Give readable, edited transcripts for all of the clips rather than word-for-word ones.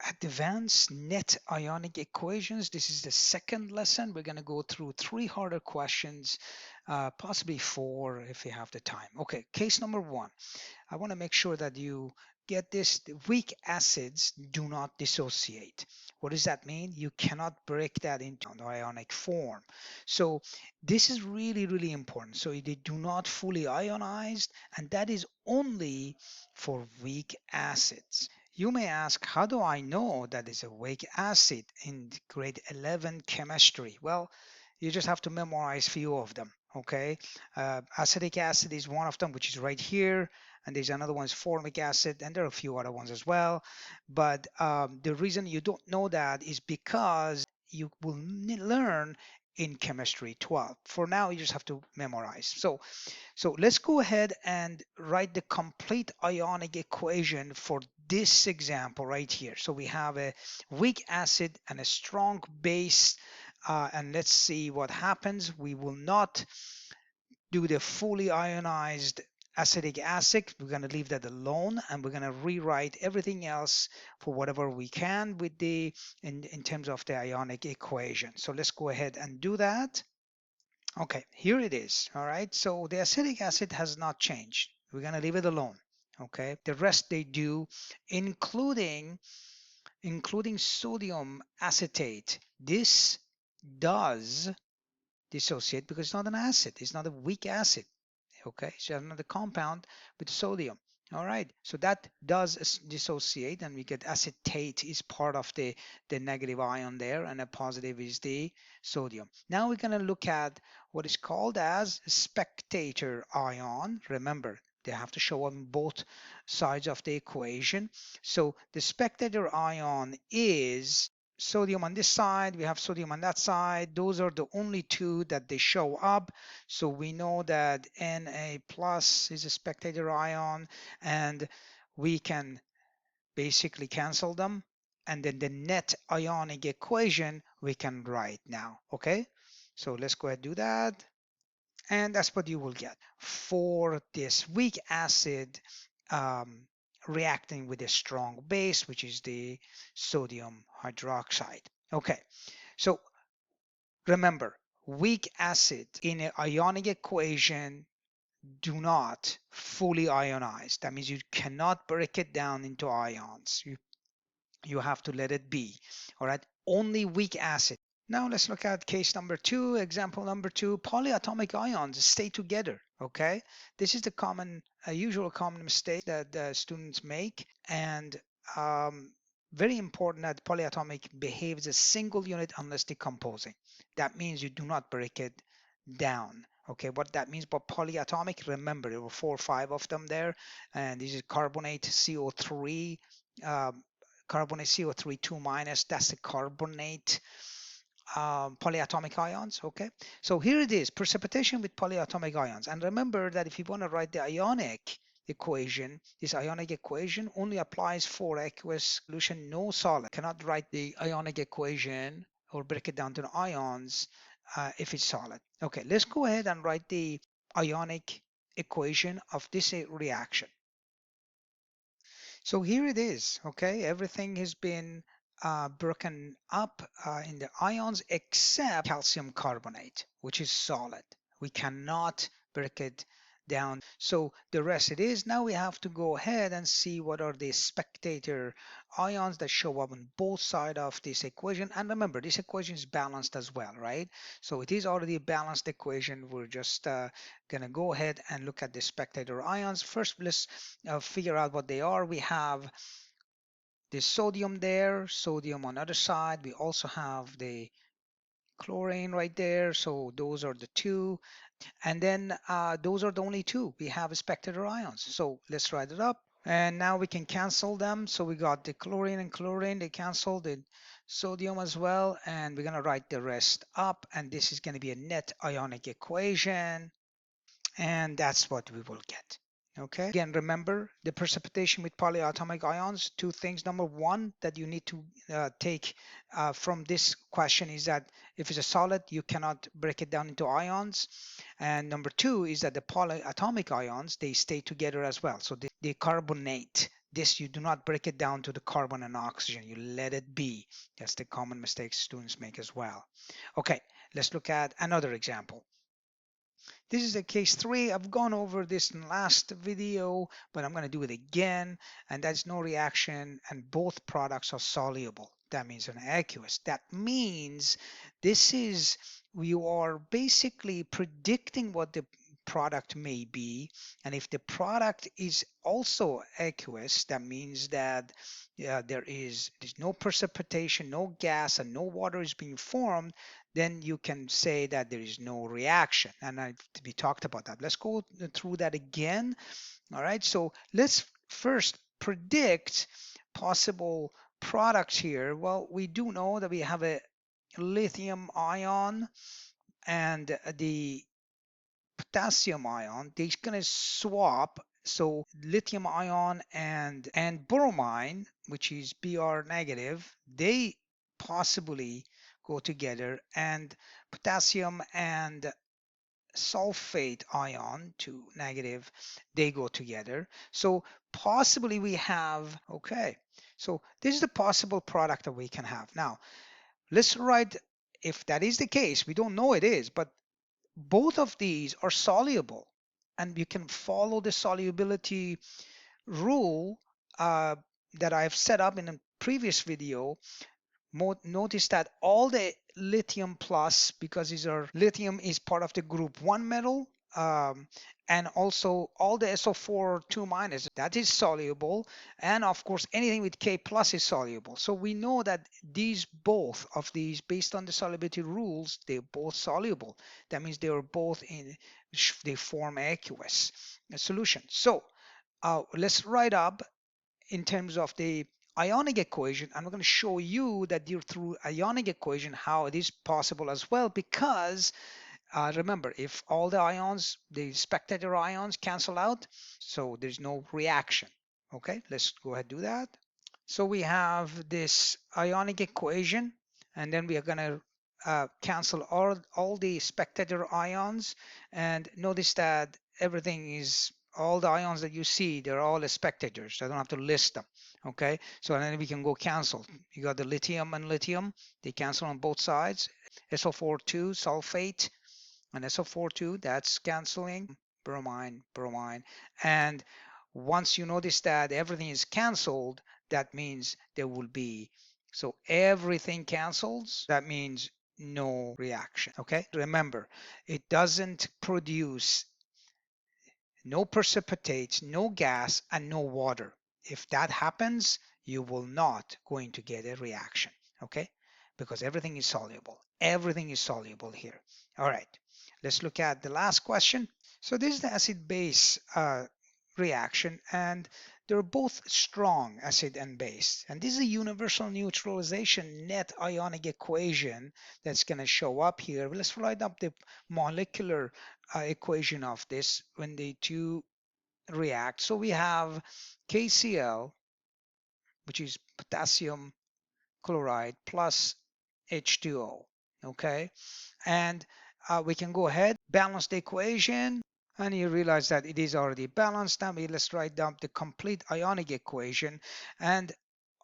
advanced net ionic equations. This is the second lesson. We're going to go through 3 harder questions, possibly 4 if you have the time. Okay, case number 1. I want to make sure that you get this. The weak acids do not dissociate. What does that mean? You cannot break that into an ionic form. So this is really, really important. So they do not fully ionize, and that is only for weak acids. You may ask, how do I know that it's a weak acid in grade 11 chemistry? Well, you just have to memorize few of them. Okay, acetic acid is one of them, which is right here, and there's another one is formic acid, and there are a few other ones as well. But the reason you don't know that is because you will learn in chemistry 12. For now, you just have to memorize. So let's go ahead and write the complete ionic equation for this example right here. So we have a weak acid and a strong base, and let's see what happens. We will not do the fully ionized acetic acid. We're going to leave that alone, and we're going to rewrite everything else for whatever we can with the in terms of the ionic equation. So let's go ahead and do that. Okay, here it is. All right, so the acetic acid has not changed. We're going to leave it alone. Okay, the rest they do, including sodium acetate. This does dissociate because it's not an acid. It's not a weak acid. Okay, so another compound with sodium. All right, so that does dissociate, and we get acetate is part of the negative ion there, and a positive is the sodium. Now we're going to look at what is called as spectator ion. Remember, they have to show on both sides of the equation. So the spectator ion is sodium on this side, we have sodium on that side. Those are the only two that they show up. So we know that Na plus is a spectator ion, and we can basically cancel them. And then the net ionic equation we can write now. Okay, so let's go ahead and do that. And that's what you will get for this weak acid reacting with a strong base, which is the sodium hydroxide. Okay, so remember, weak acid in an ionic equation do not fully ionize. That means you cannot break it down into ions. You have to let it be. All right, only weak acid. Now let's look at case number 2, example number 2. Polyatomic ions stay together. Okay, this is the usual common mistake that students make, and very important that polyatomic behaves as single unit unless decomposing. That means you do not break it down. Okay, what that means by polyatomic, remember there were 4 or 5 of them there, and this is carbonate CO3, carbonate CO3 2 minus, that's the carbonate polyatomic ions. Okay, so here it is, precipitation with polyatomic ions. And remember that if you want to write the ionic equation, this ionic equation only applies for aqueous solution, no solid. Cannot write the ionic equation or break it down to ions if it's solid. Okay, let's go ahead and write the ionic equation of this reaction. So here it is. Okay, everything has been broken up in the ions except calcium carbonate, which is solid. We cannot break it down. So the rest it is. Now we have to go ahead and see what are the spectator ions that show up on both sides of this equation. And remember, this equation is balanced as well, right? So it is already a balanced equation. We're just gonna go ahead and look at the spectator ions. First, let's figure out what they are. We have the sodium there, sodium on the other side. We also have the chlorine right there. So those are the two. And then those are the only two. We have spectator ions. So let's write it up. And now we can cancel them. So we got the chlorine and chlorine. They cancel the sodium as well. And we're going to write the rest up. And this is going to be a net ionic equation. And that's what we will get. Okay, again, remember the precipitation with polyatomic ions. 2 things. Number 1 that you need to take from this question is that if it's a solid, you cannot break it down into ions. And number 2 is that the polyatomic ions, they stay together as well. So they carbonate This, you do not break it down to the carbon and oxygen. You let it be. That's the common mistake students make as well. Okay, let's look at another example. This is a case 3. I've gone over this in the last video, but I'm going to do it again. And that's no reaction, and both products are soluble. That means an aqueous. That means this is, you are basically predicting what the product may be. And if the product is also aqueous, that means that there's no precipitation, no gas, and no water is being formed, then you can say that there is no reaction. And we talked about that. Let's go through that again. All right, so let's first predict possible products here. Well, we do know that we have a lithium ion and the potassium ion. They're going to swap. So lithium ion and bromine, which is Br negative, they possibly go together, and potassium and sulfate ion, 2 negative, they go together. So possibly we have, okay, so this is the possible product that we can have. Now let's write, if that is the case, we don't know it is, but both of these are soluble, and you can follow the solubility rule that I've set up in a previous video. Notice that all the lithium plus, because these are, lithium is part of the group 1 metal, and also all the SO4 2 minus, that is soluble, and of course anything with K plus is soluble. So we know that these, both of these, based on the solubility rules, they're both soluble. That means they are both in, they form aqueous solution. So let's write up in terms of the ionic equation. I'm going to show you that through ionic equation how it is possible as well, because remember, if all the ions, the spectator ions, cancel out, so there's no reaction. Okay, let's go ahead and do that. So we have this ionic equation, and then we are going to cancel all the spectator ions, and notice that everything is, all the ions that you see, they're all spectators. I don't have to list them. Okay, so then we can go cancel. You got the lithium and lithium, they cancel on both sides. SO4 2 sulfate and SO4 2, that's canceling. Bromine, bromine. And once you notice that everything is canceled, that means there will be, so everything cancels, that means no reaction. Okay, remember, it doesn't produce no precipitates, no gas, and no water. If that happens, you will not going to get a reaction. Okay, because everything is soluble. Everything is soluble here. All right, let's look at the last question. So this is the acid-base reaction, and they're both strong, acid and base. And this is a universal neutralization net ionic equation that's going to show up here. Let's write up the molecular equation of this when the two react. So we have KCl, which is potassium chloride, plus H2O. Okay, and we can go ahead, balance the equation, and you realize that it is already balanced. Now let's write down the complete ionic equation, and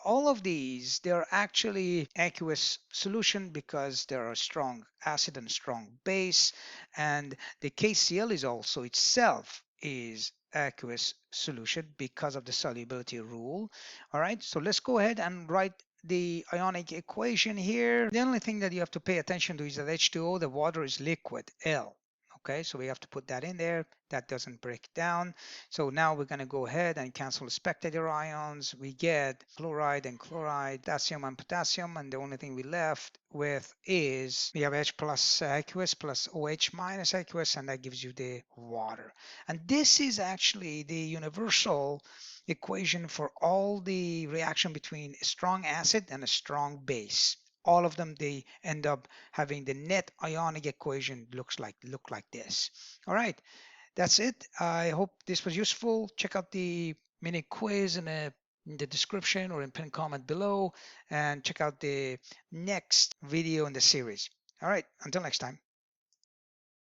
all of these, they're actually aqueous solution because they're a strong acid and strong base, and the KCl is also itself is aqueous solution because of the solubility rule. All right, so let's go ahead and write the ionic equation here. The only thing that you have to pay attention to is that H2O, the water, is liquid, L. Okay, so we have to put that in there. That doesn't break down. So now we're going to go ahead and cancel the spectator ions. We get chloride and chloride, potassium and potassium, and the only thing we left with is we have H plus aqueous plus OH minus aqueous, and that gives you the water. And this is actually the universal equation for all the reaction between a strong acid and a strong base. All of them, they end up having the net ionic equation look like this. All right, that's it. I hope this was useful. Check out the mini quiz in the description or in pinned comment below, and check out the next video in the series. All right, until next time.